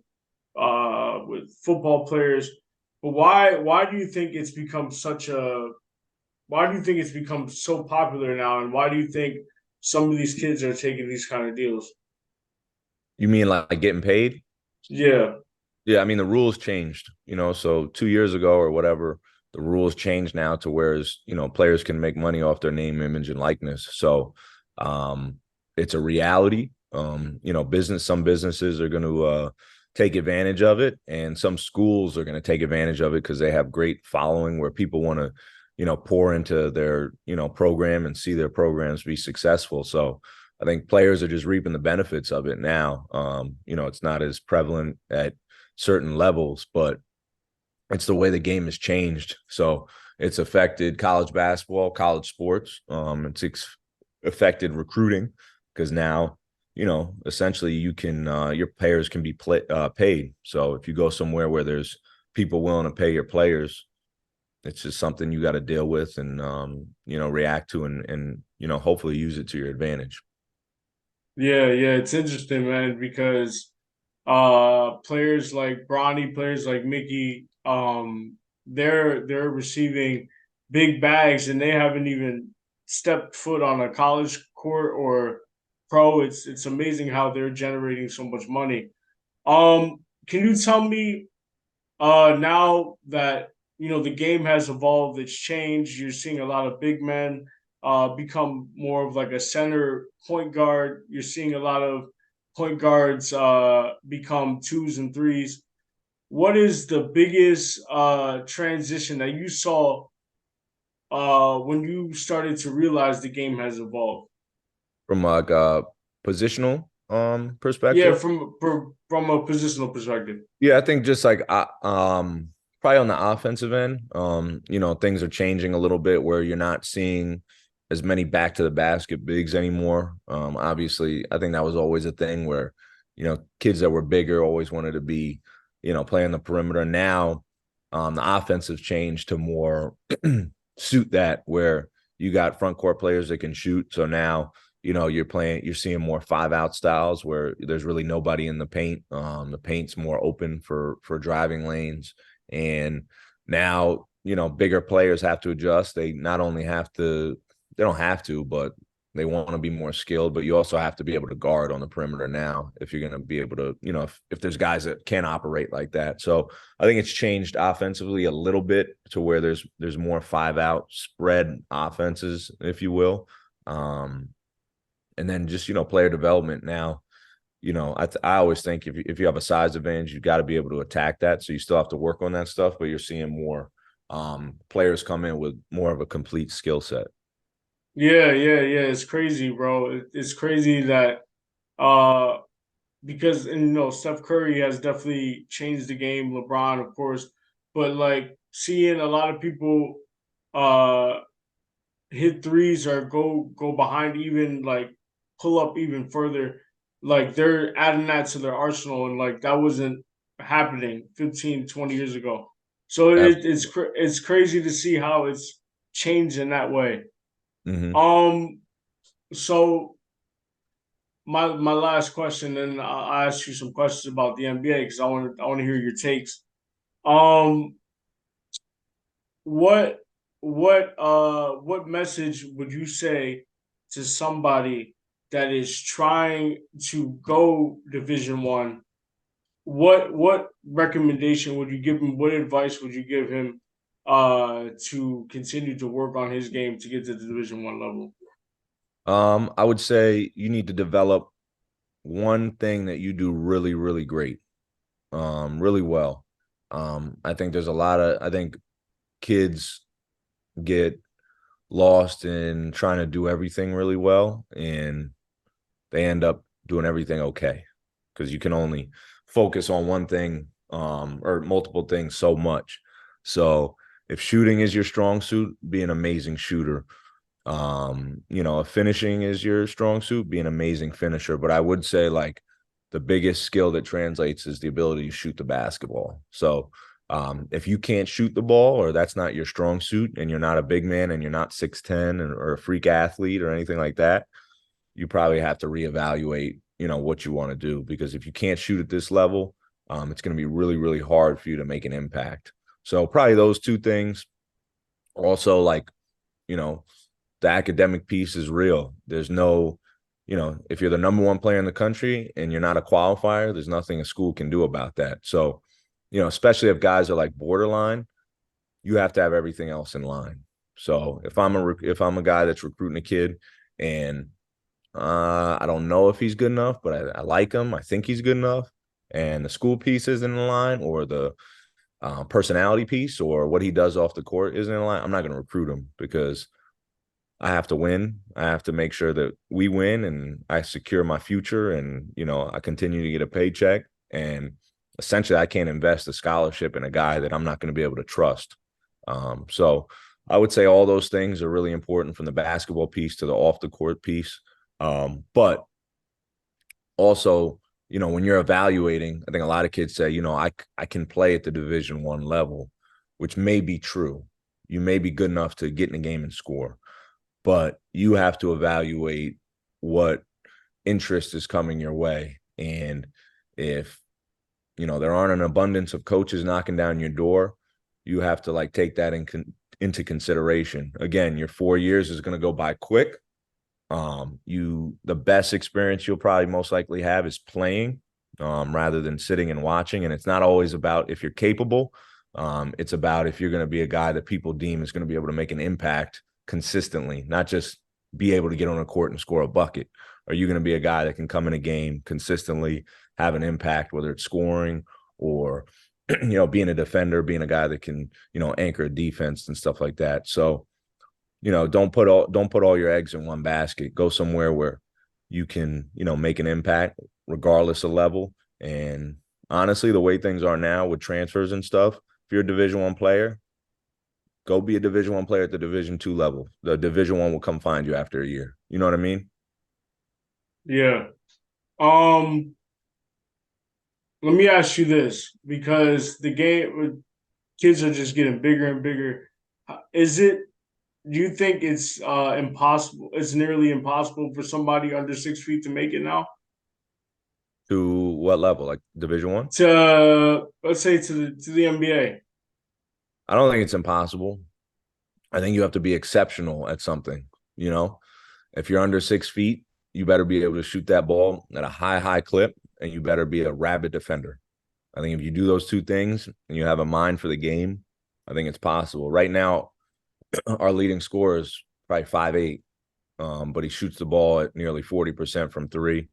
football players. But why do you think it's become such a why do you think it's become so popular now, and why do you think some of these kids are taking these kind of deals? You mean like getting paid? Yeah, Yeah, I mean the rules changed, so 2 years ago or whatever, the rules changed now to whereas, players can make money off their name, image, and likeness. So it's a reality. Some businesses are going to take advantage of it, and some schools are going to take advantage of it because they have great following where people want to, pour into their, program and see their programs be successful. So I think players are just reaping the benefits of it now. It's not as prevalent at certain levels, but it's the way the game has changed. So it's affected college basketball, college sports. Affected recruiting because now, essentially you can, your players can be paid. So if you go somewhere where there's people willing to pay your players, it's just something you got to deal with and, react to and, hopefully use it to your advantage. yeah. It's interesting, man, because players like Bronny, players like Mickey, they're receiving big bags and they haven't even stepped foot on a college court or pro. It's amazing how they're generating so much money. Can you tell me now that the game has evolved, it's changed, you're seeing a lot of big men, become more of like a center point guard. You're seeing a lot of point guards become twos and threes. What is the biggest transition that you saw when you started to realize the game has evolved? From like a positional Yeah, perspective. from a positional perspective. Yeah, I think just like probably on the offensive end, things are changing a little bit where you're not seeing as many back to the basket bigs anymore. Obviously, I think that was always a thing where, kids that were bigger always wanted to be, playing the perimeter. Now, the offensive changed to more suit that where you got front court players that can shoot. So now you're seeing more 5-out styles where there's really nobody in the paint. The paint's more open for driving lanes. And now, bigger players have to adjust. They not only they don't have to, but they want to be more skilled, but you also have to be able to guard on the perimeter now if you're going to be able to, if there's guys that can't operate like that. So I think it's changed offensively a little bit to where there's more 5-out spread offenses, if you will. And then just, player development now, I always think if you have a size advantage, you've got to be able to attack that. So you still have to work on that stuff, but you're seeing more players come in with more of a complete skill set. Yeah. It's crazy, bro. It's crazy that uh because and Steph Curry has definitely changed the game. LeBron, of course, but like seeing a lot of people uh hit threes or go behind, even like pull up even further, like they're adding that to their arsenal, and like that wasn't happening 15, 20 years ago. So Absolutely. it's crazy to see how it's changed in that way. Mm-hmm. Um, so my last question, and I'll ask you some questions about the NBA because I want to hear your takes. Um, what what message would you say to somebody that is trying to go Division 1? What recommendation would you give him? What advice would you give him to continue to work on his game to get to the Division 1 level? I would say you need to develop one thing that you do really, really great, really well. I think kids get lost in trying to do everything really well, and they end up doing everything okay because you can only focus on one thing or multiple things so much. So if shooting is your strong suit, be an amazing shooter. If finishing is your strong suit, be an amazing finisher. But I would say like the biggest skill that translates is the ability to shoot the basketball. So if you can't shoot the ball or that's not your strong suit and you're not a big man and you're not 6'10" or a freak athlete or anything like that, you probably have to reevaluate, what you want to do, because if you can't shoot at this level, it's going to be really, really hard for you to make an impact. So probably those two things. Also, like, you know, the academic piece is real. There's no, if you're the number one player in the country and you're not a qualifier, there's nothing a school can do about that. So, especially if guys are like borderline, you have to have everything else in line. So if I'm a guy that's recruiting a kid and I don't know if he's good enough, but I like him. I think he's good enough. And the school piece isn't in line, or the personality piece, or what he does off the court isn't in line. I'm not going to recruit him because I have to win. I have to make sure that we win and I secure my future and, I continue to get a paycheck. And essentially, I can't invest a scholarship in a guy that I'm not going to be able to trust. So I would say all those things are really important, from the basketball piece to the off the court piece. But also, when you're evaluating, I think a lot of kids say, I can play at the Division 1 level, which may be true. You may be good enough to get in a game and score, but you have to evaluate what interest is coming your way. And if, there aren't an abundance of coaches knocking down your door, you have to like take that into consideration. Again, your 4 years is going to go by quick. The best experience you'll probably most likely have is playing, rather than sitting and watching. And it's not always about if you're capable. It's about if you're going to be a guy that people deem is going to be able to make an impact consistently, not just be able to get on a court and score a bucket? Are you going to be a guy that can come in a game consistently, have an impact, whether it's scoring or being a defender, being a guy that can, anchor a defense and stuff like that. So, don't put all your eggs in one basket. Go somewhere where you can, make an impact regardless of level. And honestly, the way things are now with transfers and stuff, if you're a Division I player, go be a Division I player at the Division II level. The Division I will come find you after a year. You know what I mean? Yeah. Let me ask you this, because the game kids are just getting bigger and bigger. Is it? Do you think it's impossible? It's nearly impossible for somebody under 6 feet to make it now. To what level? Like Division I? To let's say to the NBA. I don't think it's impossible. I think you have to be exceptional at something. If you're under 6 feet, you better be able to shoot that ball at a high clip, and you better be a rabid defender. I think if you do those two things and you have a mind for the game, I think it's possible. Right now, our leading scorer is probably 5'8", but he shoots the ball at nearly 40% from three.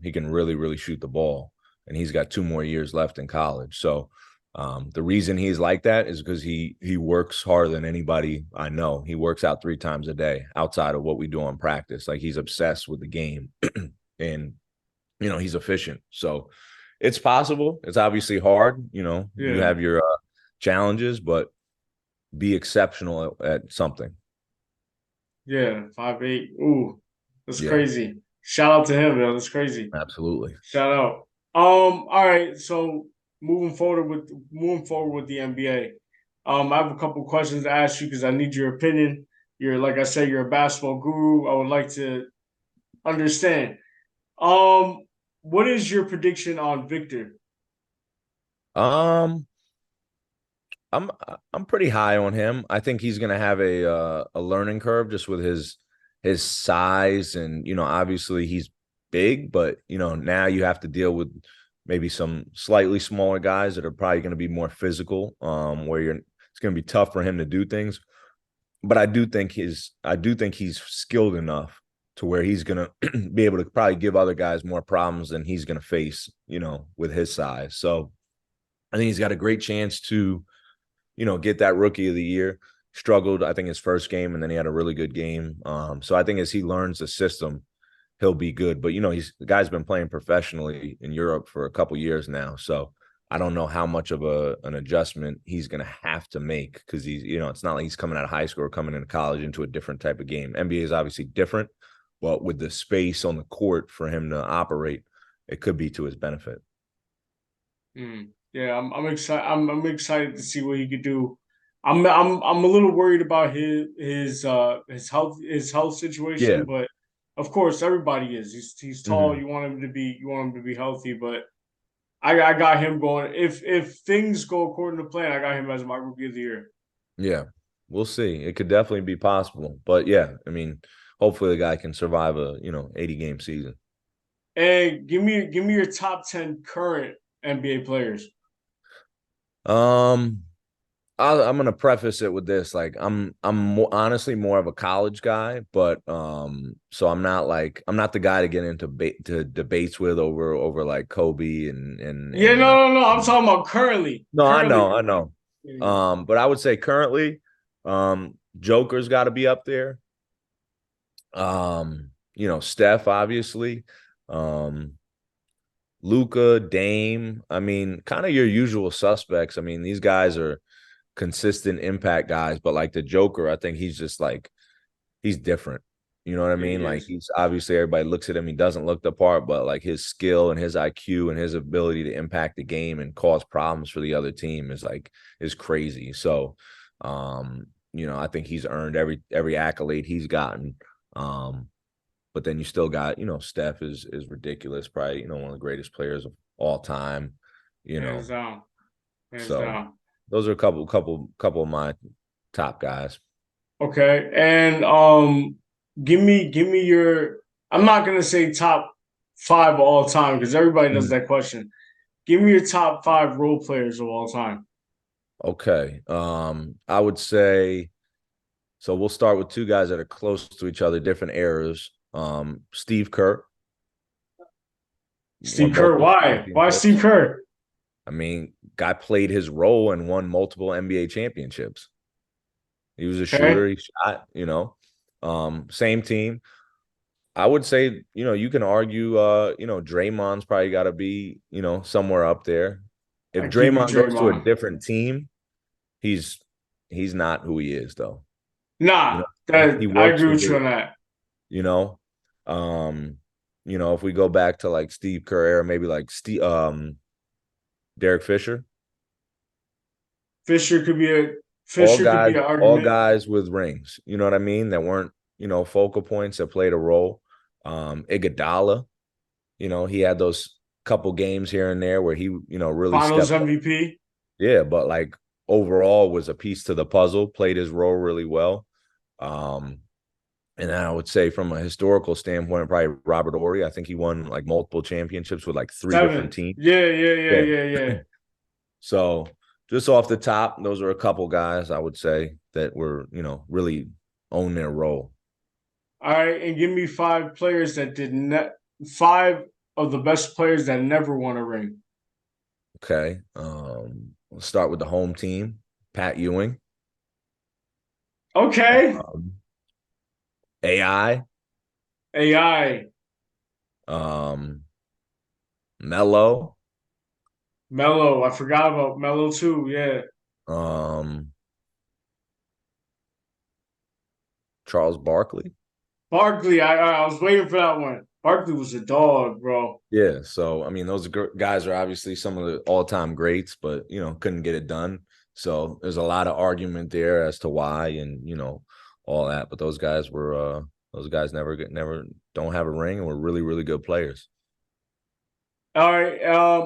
He can really, really shoot the ball, and he's got 2 more years left in college. So the reason he's like that is because he works harder than anybody I know. He works out 3 times a day outside of what we do on practice. Like, he's obsessed with the game and, he's efficient. So it's possible. It's obviously hard. You have your challenges, but be exceptional at something. Yeah, 5'8". Ooh, that's crazy. Shout out to him, man. That's crazy. Absolutely. Shout out. All right. So moving forward with the NBA. I have a couple questions to ask you because I need your opinion. Like I said, you're a basketball guru. I would like to understand. What is your prediction on Victor? Um, I'm pretty high on him. I think he's going to have a learning curve just with his size, and obviously he's big, but now you have to deal with maybe some slightly smaller guys that are probably going to be more physical, where it's going to be tough for him to do things. But I do think he's skilled enough to where he's going to be able to probably give other guys more problems than he's going to face, with his size. So I think he's got a great chance to get that Rookie of the Year. Struggled, I think, his first game, and then he had a really good game. So I think as he learns the system, he'll be good. But the guy's been playing professionally in Europe for a couple years now. So I don't know how much of an adjustment he's going to have to make, because he's, it's not like he's coming out of high school or coming into college into a different type of game. NBA is obviously different, but with the space on the court for him to operate, it could be to his benefit. Yeah, I'm excited. I'm excited to see what he could do. I'm a little worried about his health situation, but of course everybody is. He's tall. You want him to be healthy, but I got him going. If things go according to plan, I got him as my Rookie of the Year. Yeah, we'll see. It could definitely be possible, but yeah, I mean, hopefully the guy can survive a 80-game season. And give me your top 10 current NBA players. I'm gonna preface it with this. Like, I'm honestly more of a college guy, but so I'm not the guy to get into debates with over like Kobe and Yeah, no. I'm talking about currently. No, currently. I know. But I would say currently, Joker's got to be up there. Steph, obviously. Luka, Dame. I mean, kind of your usual suspects. I mean, these guys are consistent impact guys, but like the Joker, I think he's just like, he's different. You know what I mean? Like, he's obviously, everybody looks at him, he doesn't look the part, but like his skill and his IQ and his ability to impact the game and cause problems for the other team is crazy. So I think he's earned every accolade he's gotten. But then you still got, Steph is ridiculous, probably, one of the greatest players of all time, Hands down. Those are a couple of my top guys. Okay. And give me your, I'm not gonna say top 5 of all time because everybody does that question. Give me your top 5 role players of all time. Okay. I would say So we'll start with two guys that are close to each other, different eras. Steve Kerr won Steve Kerr. multiple Why? Why Steve championships. Kerr? I mean, guy played his role and won multiple NBA championships. He was a Okay. shooter. He shot, same team. I would say, you can argue, Draymond's probably got to be, somewhere up there. If I give you Draymond goes to a Draymond. different team, he's not who he is, though. You Nah, know, he that I works agree with with you it, on that. you know. If we go back to like Steve Kerr era, maybe like Derek Fisher. Fisher could be a All Fisher could be guys, an all argument. guys with rings. You know what I mean? That weren't, focal points that played a role. Iguodala, he had those couple games here and there where he, really Finals stepped up. MVP. Yeah, but like overall was a piece to the puzzle, played his role really well. Um, and I would say from a historical standpoint, probably Robert Ory. I think he won like multiple championships with like three different 7. teams. Yeah, yeah, yeah, Yeah. yeah, yeah. So just off the top, those are a couple guys I would say that were, really own their role. All right, and give me 5 players that did not 5 of the best players that never won a ring. Okay. Let's start with the home team. Pat Ewing. Okay. AI. AI. Um, Melo. Melo. I forgot about Melo too. Yeah. Um, Charles Barkley. Barkley. I was waiting for that one. Barkley was a dog, bro. Yeah, so I mean, those guys are obviously some of the all-time greats, but couldn't get it done. So there's a lot of argument there as to why, and all that. But those guys never don't have a ring, and were really really good players. All right.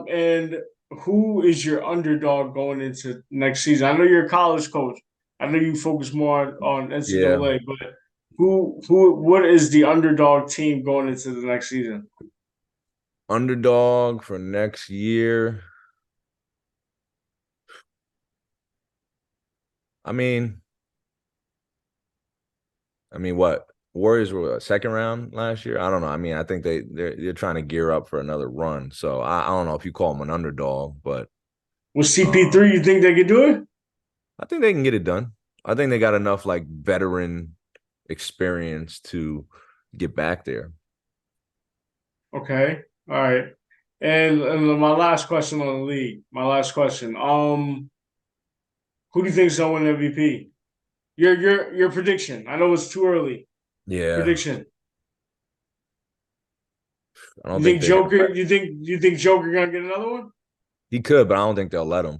And who is your underdog going into next season? I know you're a college coach. I know you focus more on Yeah, NCAA, but what is the underdog team going into the next season? underdog for next year. I mean, what Warriors were second round last year? I don't know. I mean, I think they're trying to gear up for another run. So I don't know if you call them an underdog, but With um, CP3, you think they could do it? I think they can get it done. I think they got enough like veteran experience to get back there. Okay. All right. And my last question on the league. My last question. Who do you think is gonna win MVP? Your prediction. I know it's too early. Yeah, Prediction. I don't You think think they're gonna Joker? let You think Joker gonna get another one? he could, but I don't think they'll let him.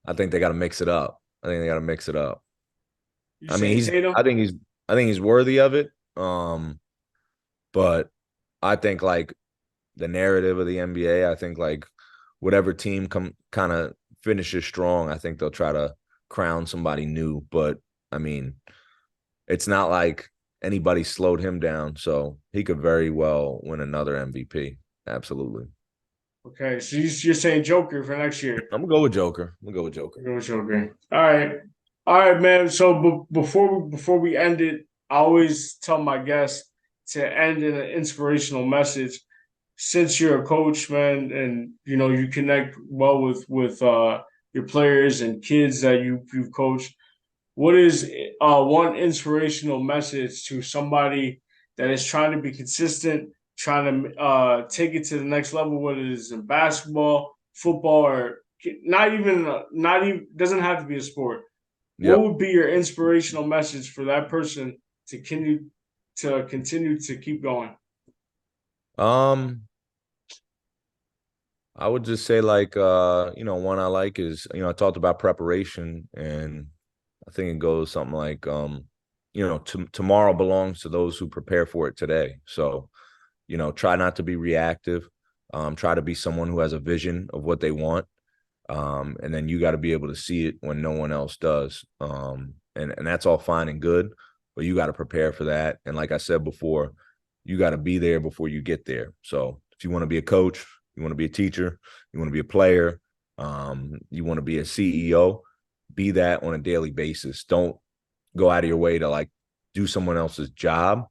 I think they got to mix it up. I think they got to mix it up. You I mean, saying Tatum? I think he's worthy of it. But I think like the narrative of the NBA, I think like whatever team kind of finishes strong, I think they'll try to crown somebody new. But I mean, it's not like anybody slowed him down, so he could very well win another MVP. Absolutely. Okay, so you're saying Joker for next year. I'm gonna go with Joker. I'm gonna go with Joker. Go with Joker. All right, man. So before we end it, I always tell my guests to end in an inspirational message. Since you're a coach, man, and you connect well with your players and kids that you've coached, what is one inspirational message to somebody that is trying to be consistent, trying to take it to the next level, whether it is in basketball, football, or not even doesn't have to be a sport. What Yep. would be your inspirational message for that person to continue to keep going? Um, I would just say like one I like is I talked about preparation, and I think it goes something like tomorrow belongs to those who prepare for it today. So, try not to be reactive. Try to be someone who has a vision of what they want. And then you got to be able to see it when no one else does. And that's all fine and good, but you got to prepare for that. And like I said before, you got to be there before you get there. So if you want to be a coach, you want to be a teacher, you want to be a player, you want to be a CEO, be that on a daily basis. Don't go out of your way to like do someone else's job,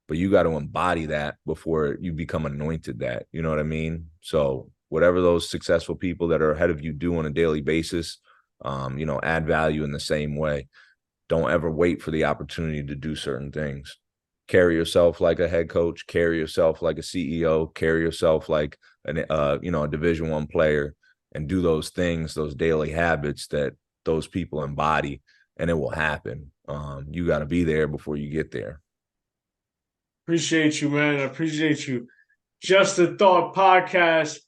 but you got to embody that before you become anointed that. You know what I mean? So whatever those successful people that are ahead of you do on a daily basis, add value in the same way. Don't ever wait for the opportunity to do certain things. Carry yourself like a head coach, carry yourself like a CEO, carry yourself like a Division I player, and do those things, those daily habits that those people embody, and it will happen. You got to be there before you get there. Appreciate you, man. I appreciate you. Just a Thought podcast.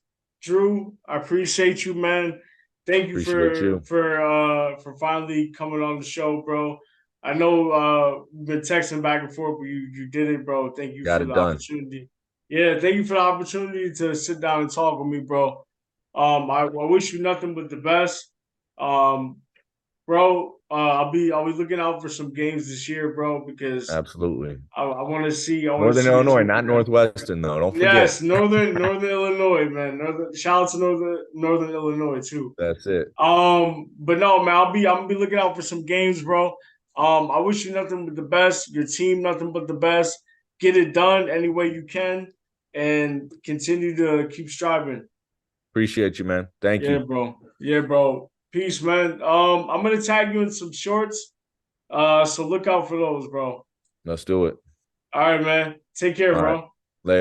Drew, I appreciate you, man. Thank you Appreciate you. for finally coming on the show, bro. I know we've been texting back and forth, but you did it, bro. Thank you Got for it the done. opportunity. Yeah, thank you for the opportunity to sit down and talk with me, bro. I wish you nothing but the best. Um, bro, I'll be looking out for some games this year, bro, because Absolutely. I want to see Northern your Illinois, team not progress. Northwestern, though. Don't forget. Yes, Northern Illinois, man. Shout out to Northern Illinois too. That's it. But no, man, I'm gonna be looking out for some games, bro. I wish you nothing but the best. Your team, nothing but the best. Get it done any way you can, and continue to keep striving. Appreciate you, man. Thank Yeah, you. bro. Yeah, bro. Peace, man. I'm gonna tag you in some shorts. So look out for those, bro. Let's do it. All right, man. Take care, All right. bro. Later.